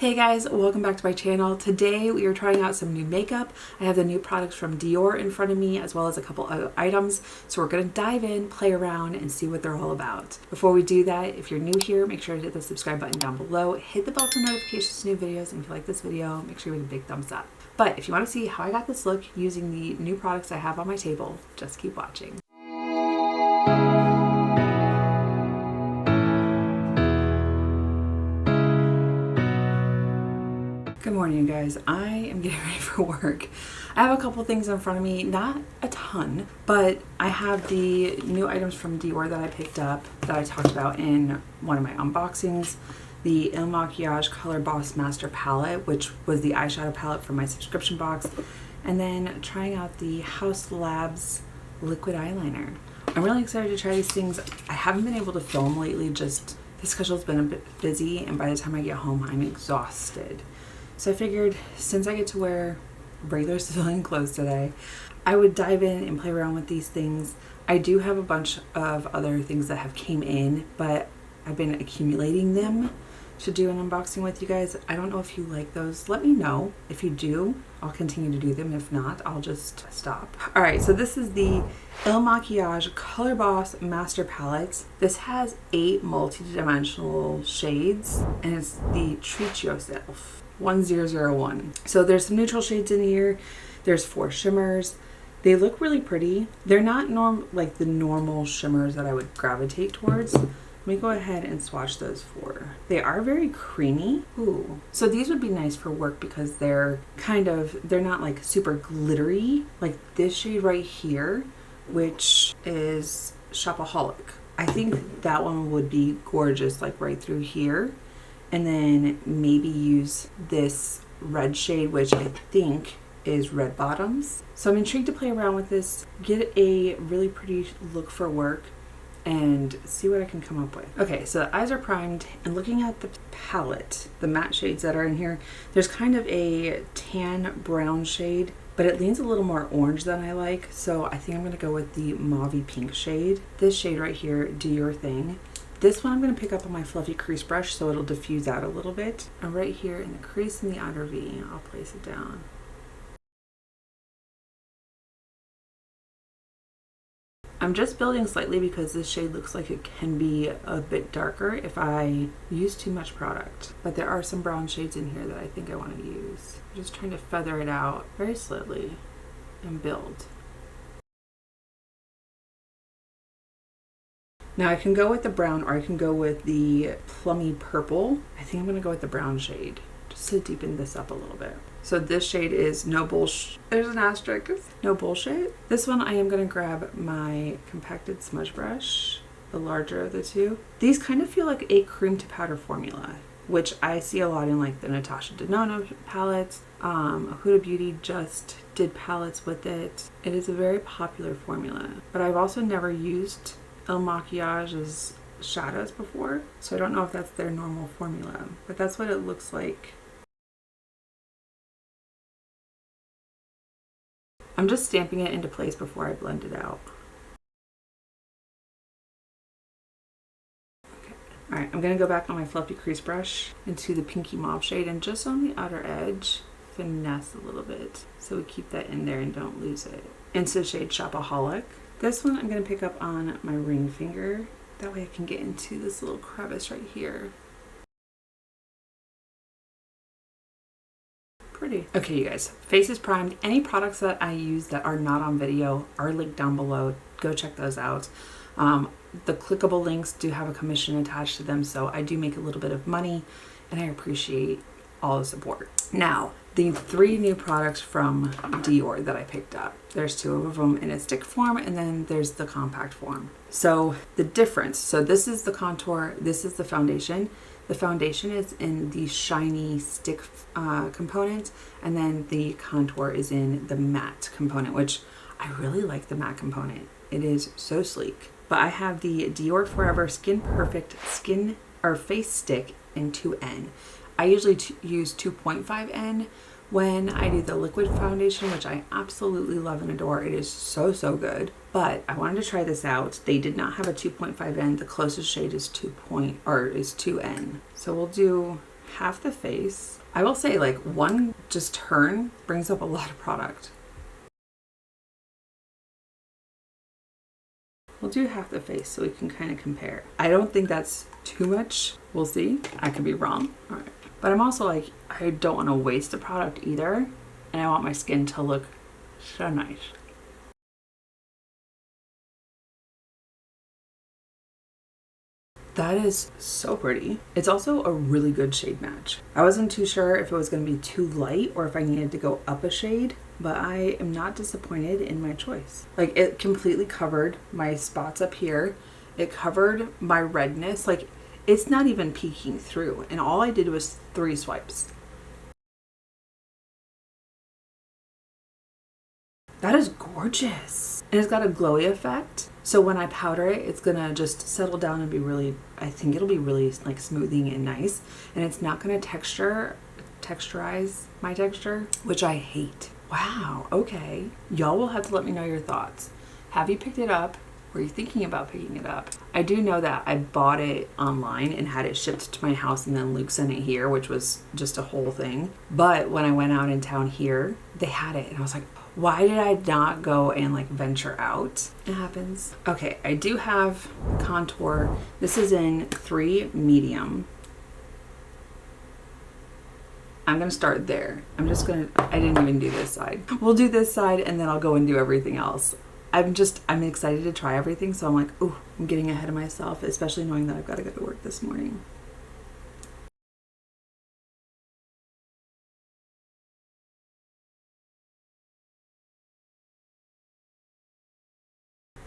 Hey guys, welcome back to my channel. Today we are trying out some new makeup. I have the new products from Dior in front of me as well as a couple other items. So we're going to dive in, play around, and see what they're all about. Before we do that, if you're new here, make sure to hit the subscribe button down below. Hit the bell for notifications to new videos. And if you like this video, make sure you give it a big thumbs up. But if you want to see how I got this look using the new products I have on my table, just keep watching. Good morning, you guys. I am getting ready for work. I have a couple things in front of me, not a ton, but I have the new items from Dior that I picked up that I talked about in one of my unboxings. The Il Makiage Color Boss Master Palette, which was the eyeshadow palette from my subscription box, and then trying out the Haus Labs liquid eyeliner. I'm really excited to try these things. I haven't been able to film lately, just the schedule's been a bit busy, and by the time I get home, I'm exhausted. So I figured since I get to wear regular civilian clothes today, I would dive in and play around with these things. I do have a bunch of other things that have came in, but I've been accumulating them to do an unboxing with you guys. I don't know if you like those. Let me know. If you do, I'll continue to do them. If not, I'll just stop. All right, so this is the Il Makiage Color Boss Master Palette. This has 8 multi-dimensional shades, and it's the Treat Yourself 1001. So there's some neutral shades in here. There's 4 shimmers. They look really pretty. They're not like the normal shimmers that I would gravitate towards. Let me go ahead and swatch those 4. They are very creamy. Ooh. So these would be nice for work because they're not like super glittery. Like this shade right here, which is Shopaholic. I think that one would be gorgeous, like right through here. And then maybe use this red shade, which I think is Red Bottoms. So I'm intrigued to play around with this, get a really pretty look for work, and see what I can come up with. Okay, so the eyes are primed, and looking at the palette, the matte shades that are in here, there's kind of a tan brown shade, but it leans a little more orange than I like. So I think I'm gonna go with the mauvey pink shade. This shade right here, Do Your Thing. This one I'm going to pick up on my fluffy crease brush so it'll diffuse out a little bit. And right here in the crease in the outer V, I'll place it down. I'm just building slightly because this shade looks like it can be a bit darker if I use too much product. But there are some brown shades in here that I think I want to use. I'm just trying to feather it out very slowly and build. Now I can go with the brown or I can go with the plummy purple. I think I'm gonna go with the brown shade just to deepen this up a little bit. So this shade is No Bullshit. There's an asterisk. No Bullshit. This one I am gonna grab my compacted smudge brush, the larger of the two. These kind of feel like a cream to powder formula, which I see a lot in like the Natasha Denona palettes. Huda Beauty just did palettes with it. It is a very popular formula, but I've also never used Il Makiage's shadows before, so I don't know if that's their normal formula, but that's what it looks like. I'm just stamping it into place before I blend it out. Okay. All right, I'm gonna go back on my fluffy crease brush into the pinky mauve shade and just on the outer edge, finesse a little bit so we keep that in there and don't lose it. Into the shade Shopaholic. This one I'm going to pick up on my ring finger. That way I can get into this little crevice right here. Pretty. Okay, you guys, face is primed. Any products that I use that are not on video are linked down below. Go check those out. The clickable links do have a commission attached to them, so I do make a little bit of money, and I appreciate all the support. Now, the 3 new products from Dior that I picked up. There's 2 of them in a stick form, and then there's the compact form. So the difference, so this is the contour, this is the foundation. The foundation is in the shiny stick component, and then the contour is in the matte component, which I really like the matte component. It is so sleek. But I have the Dior Forever Skin Perfect Skin or Face Stick in 2N. I usually use 2.5N when I do the liquid foundation, which I absolutely love and adore. It is so good. But I wanted to try this out. They did not have a 2.5N. The closest shade is 2N. So we'll do half the face. I will say like one just turn brings up a lot of product. We'll do half the face so we can kind of compare. I don't think that's too much. We'll see. I could be wrong. All right. But I'm also like, I don't want to waste the product either. And I want my skin to look so nice. That is so pretty. It's also a really good shade match. I wasn't too sure if it was going to be too light or if I needed to go up a shade, but I am not disappointed in my choice. Like, it completely covered my spots up here. It covered my redness. Like, it's not even peeking through. And all I did was 3 swipes. That is gorgeous. And it's got a glowy effect. So when I powder it, it's gonna just settle down and be really, I think it'll be really like smoothing and nice. And it's not gonna texturize my texture, which I hate. Wow, okay. Y'all will have to let me know your thoughts. Have you picked it up? Were you thinking about picking it up? I do know that I bought it online and had it shipped to my house, and then Luke sent it here, which was just a whole thing. But when I went out in town here, they had it and I was like, why did I not go and like venture out? It happens. Okay, I do have contour. This is in 3 medium. I'm gonna start there. I didn't even do this side. We'll do this side and then I'll go and do everything else. I'm excited to try everything, so I'm like, ooh, I'm getting ahead of myself, especially knowing that I've got to go to work this morning.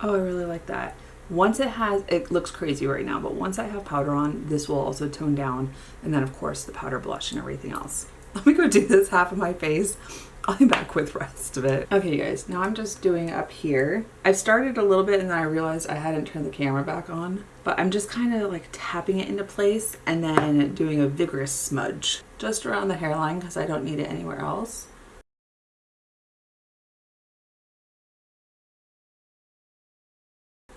Oh, I really like that. Once it looks crazy right now, but once I have powder on, this will also tone down. And then of course the powder blush and everything else. Let me go do this half of my face. I'll be back with the rest of it. Okay, you guys, now I'm just doing up here. I've started a little bit and then I realized I hadn't turned the camera back on, but I'm just kind of like tapping it into place and then doing a vigorous smudge just around the hairline because I don't need it anywhere else.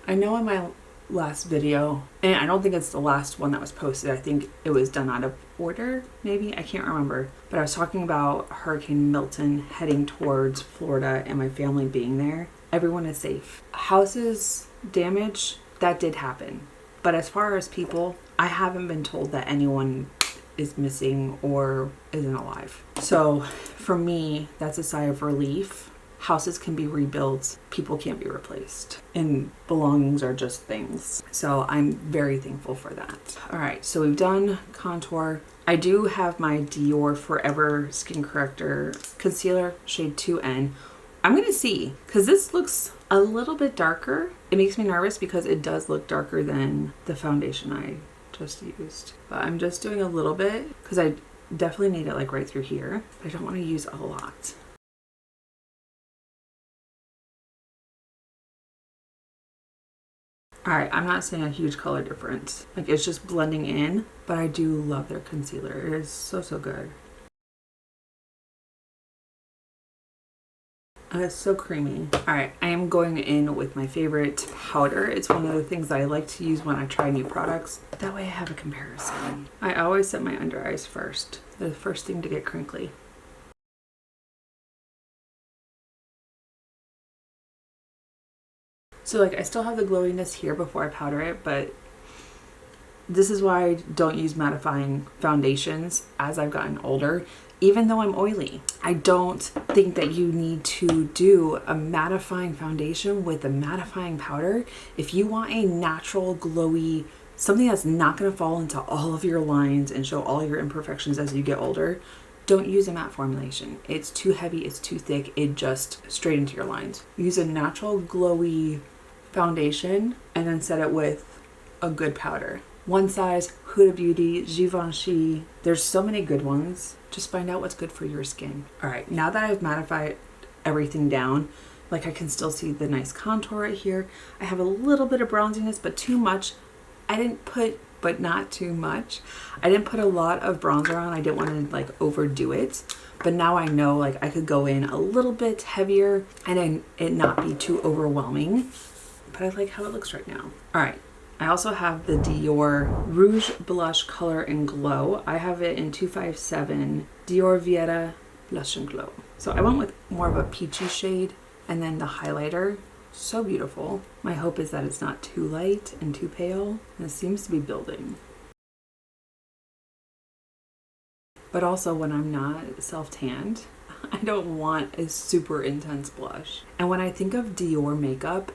I know in my last video, and I don't think it's the last one that was posted, I think it was done out of order, maybe, I can't remember, but I was talking about Hurricane Milton heading towards Florida and my family being there. Everyone is safe. Houses damage, that did happen, but as far as people, I haven't been told that anyone is missing or isn't alive. So for me, that's a sigh of relief. Houses can be rebuilt, people can't be replaced, and belongings are just things. So I'm very thankful for that. All right, so we've done contour. I do have my Dior Forever Skin Corrector Concealer, shade 2N. I'm gonna see, because this looks a little bit darker. It makes me nervous because it does look darker than the foundation I just used. But I'm just doing a little bit, because I definitely need it like right through here. I don't wanna use a lot. All right, I'm not seeing a huge color difference. Like, it's just blending in, but I do love their concealer. It is so, so good. It's so creamy. All right, I am going in with my favorite powder. It's one of the things that I like to use when I try new products. That way I have a comparison. I always set my under eyes first. They're the first thing to get crinkly. So like I still have the glowiness here before I powder it, but this is why I don't use mattifying foundations as I've gotten older, even though I'm oily. I don't think that you need to do a mattifying foundation with a mattifying powder. If you want a natural, glowy, something that's not gonna fall into all of your lines and show all your imperfections as you get older, don't use a matte formulation. It's too heavy, it's too thick, it just straight into your lines. Use a natural, glowy foundation and then set it with a good powder. One Size, Huda Beauty, Givenchy. There's so many good ones. Just find out what's good for your skin. All right, now that I've mattified everything down, like I can still see the nice contour right here. I have a little bit of bronziness, but too much. I didn't put, but not too much. I didn't put a lot of bronzer on. I didn't want to like overdo it. But now I know like I could go in a little bit heavier and then it not be too overwhelming. But I like how it looks right now. All right, I also have the Dior Rouge Blush Color and Glow. I have it in 257 Dior Vieta Blush and Glow. So I went with more of a peachy shade, and then the highlighter, so beautiful. My hope is that it's not too light and too pale, and it seems to be building. But also when I'm not self-tanned, I don't want a super intense blush. And when I think of Dior makeup,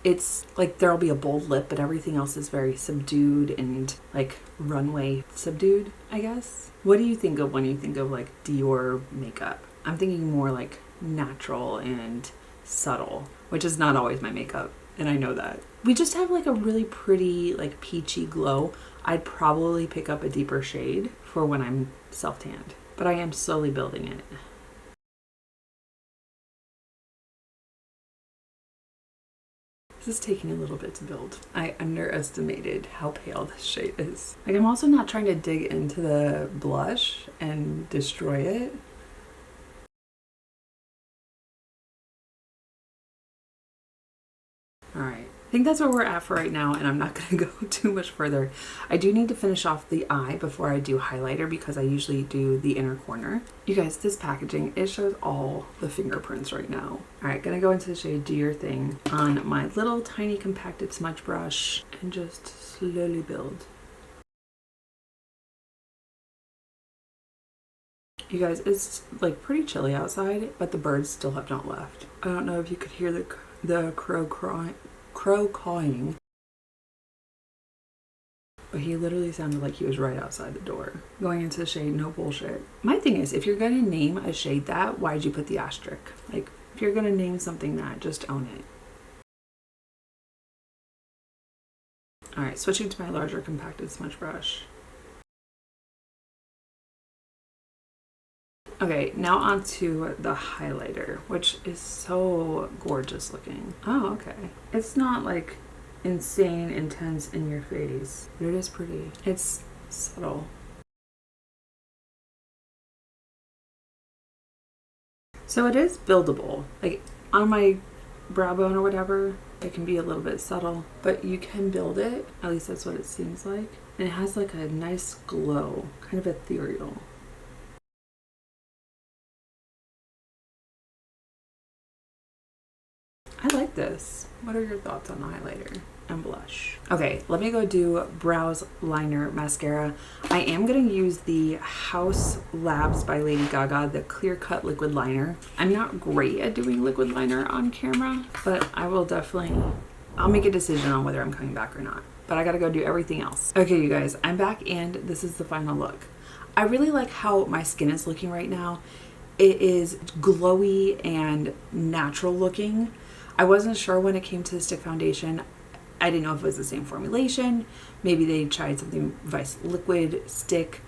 it's like there'll be a bold lip, but everything else is very subdued and like runway subdued, I guess. What do you think of when you think of like Dior makeup? I'm thinking more like natural and subtle, which is not always my makeup, and I know that. We just have like a really pretty like peachy glow. I'd probably pick up a deeper shade for when I'm self-tanned, but I am slowly building it. This is taking a little bit to build. I underestimated how pale this shade is. Like, I'm also not trying to dig into the blush and destroy it. All right, I think that's where we're at for right now, and I'm not gonna go too much further. I do need to finish off the eye before I do highlighter because I usually do the inner corner. You guys, this packaging, it shows all the fingerprints right now. All right, gonna go into the shade Do Your Thing on my little tiny compacted smudge brush and just slowly build. You guys, it's like pretty chilly outside, but the birds still have not left. I don't know if you could hear the crow cawing, but he literally sounded like he was right outside the door. Going into the shade No Bullshit. My thing is, if you're gonna name a shade that, why'd you put the asterisk? Like, if you're gonna name something that, just own it. All right, switching to my larger compacted smudge brush. Okay, now on to the highlighter, which is so gorgeous looking. Oh, okay. It's not like insane, intense in your face, but it is pretty. It's subtle. So it is buildable. Like on my brow bone or whatever, it can be a little bit subtle, but you can build it. At least that's what it seems like. And it has like a nice glow, kind of ethereal. I like this. What are your thoughts on the highlighter and blush? Okay, let me go do brows, liner, mascara. I am going to use the Haus Labs by Lady Gaga, the clear cut liquid liner. I'm not great at doing liquid liner on camera, but I'll make a decision on whether I'm coming back or not. But I gotta go do everything else. Okay, you guys, I'm back and this is the final look. I really like how my skin is looking right now. It is glowy and natural looking. I wasn't sure when it came to the stick foundation. I didn't know if it was the same formulation. Maybe they tried something Vice liquid stick,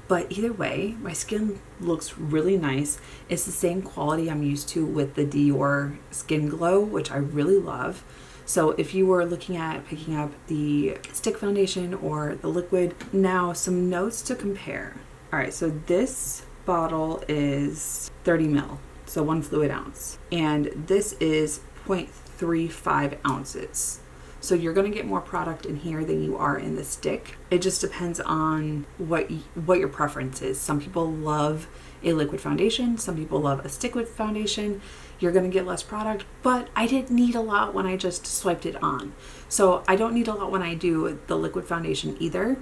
but either way, my skin looks really nice. It's the same quality I'm used to with the Dior Skin Glow, which I really love. So if you were looking at picking up the stick foundation or the liquid, now some notes to compare. All right, so this bottle is 30 ml, so 1 fluid ounce, and this is 0.35 ounces. So you're going to get more product in here than you are in the stick. It just depends on what your preference is. Some people love a liquid foundation. Some people love a stick with foundation. You're going to get less product, but I didn't need a lot when I just swiped it on. So I don't need a lot when I do the liquid foundation either.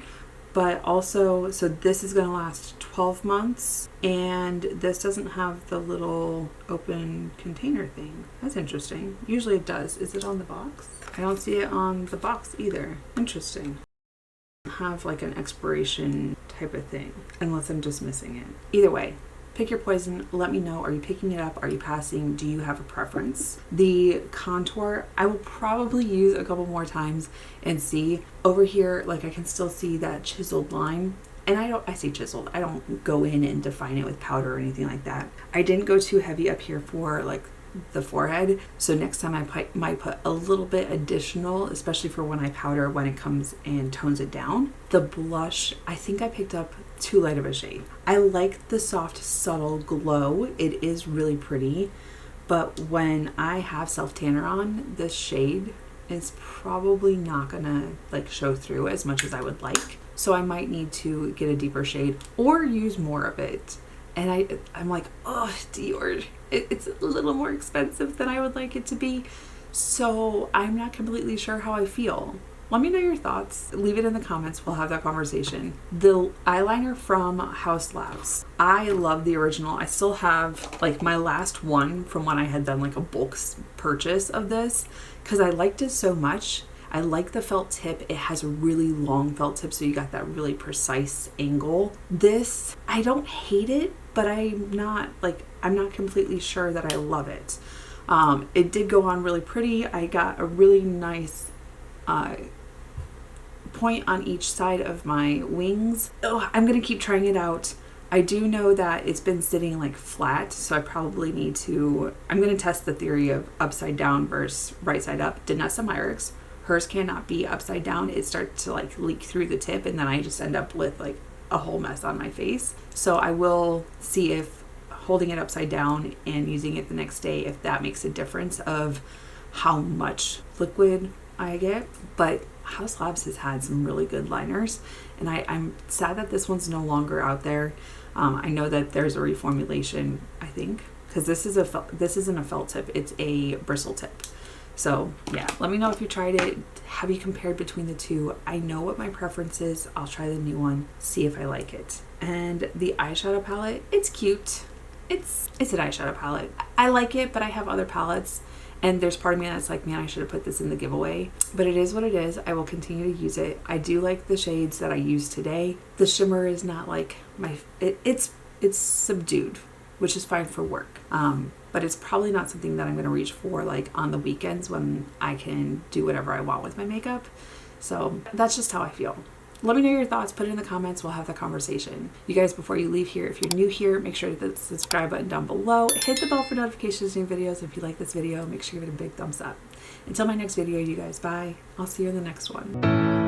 But also, so this is going to last 12 months, and this doesn't have the little open container thing. That's interesting. Usually it does. Is it on the box? I don't see it on the box either. Interesting. Have like an expiration type of thing, unless I'm just missing it. Either way, pick your poison. Let me know. Are you picking it up? Are you passing? Do you have a preference? The contour, I will probably use a couple more times and see. Over here, like I can still see that chiseled line. And I say chiseled. I don't go in and define it with powder or anything like that. I didn't go too heavy up here for like the forehead. So next time I might put a little bit additional, especially for when I powder, when it comes and tones it down. The blush, I think I picked up too light of a shade. I like the soft, subtle glow. It is really pretty. But when I have self tanner on, this shade is probably not gonna like show through as much as I would like. So I might need to get a deeper shade or use more of it. And I'm like, oh, Dior, it's a little more expensive than I would like it to be. So I'm not completely sure how I feel. Let me know your thoughts. Leave it in the comments. We'll have that conversation. The eyeliner from Haus Labs. I love the original. I still have like my last one from when I had done like a bulk purchase of this because I liked it so much. I like the felt tip. It has a really long felt tip, so you got that really precise angle. This, I don't hate it, but I'm not completely sure that I love it. It did go on really pretty. I got a really nice point on each side of my wings. Oh, I'm gonna keep trying it out. I do know that it's been sitting like flat, so I probably need to, I'm gonna test the theory of upside down versus right side up. Danessa Meyer's, hers cannot be upside down. It starts to like leak through the tip and then I just end up with like a whole mess on my face. So I will see if holding it upside down and using it the next day, if that makes a difference of how much liquid I get. But Haus Labs has had some really good liners, and I'm sad that this one's no longer out there. I know that there's a reformulation, I think, because this isn't a felt tip, it's a bristle tip. So yeah, let me know if you tried it. Have you compared between the two? I know what my preference is. I'll try the new one, see if I like it. And the eyeshadow palette, it's cute. It's an eyeshadow palette. I like it, but I have other palettes. And there's part of me that's like, man, I should have put this in the giveaway. But it is what it is. I will continue to use it. I do like the shades that I used today. The shimmer is not like it's subdued, which is fine for work. But it's probably not something that I'm going to reach for like on the weekends when I can do whatever I want with my makeup. So that's just how I feel. Let me know your thoughts. Put it in the comments. We'll have the conversation. You guys, before you leave here, if you're new here, make sure to hit the subscribe button down below. Hit the bell for notifications of new videos. If you like this video, make sure you give it a big thumbs up. Until my next video, you guys, bye. I'll see you in the next one.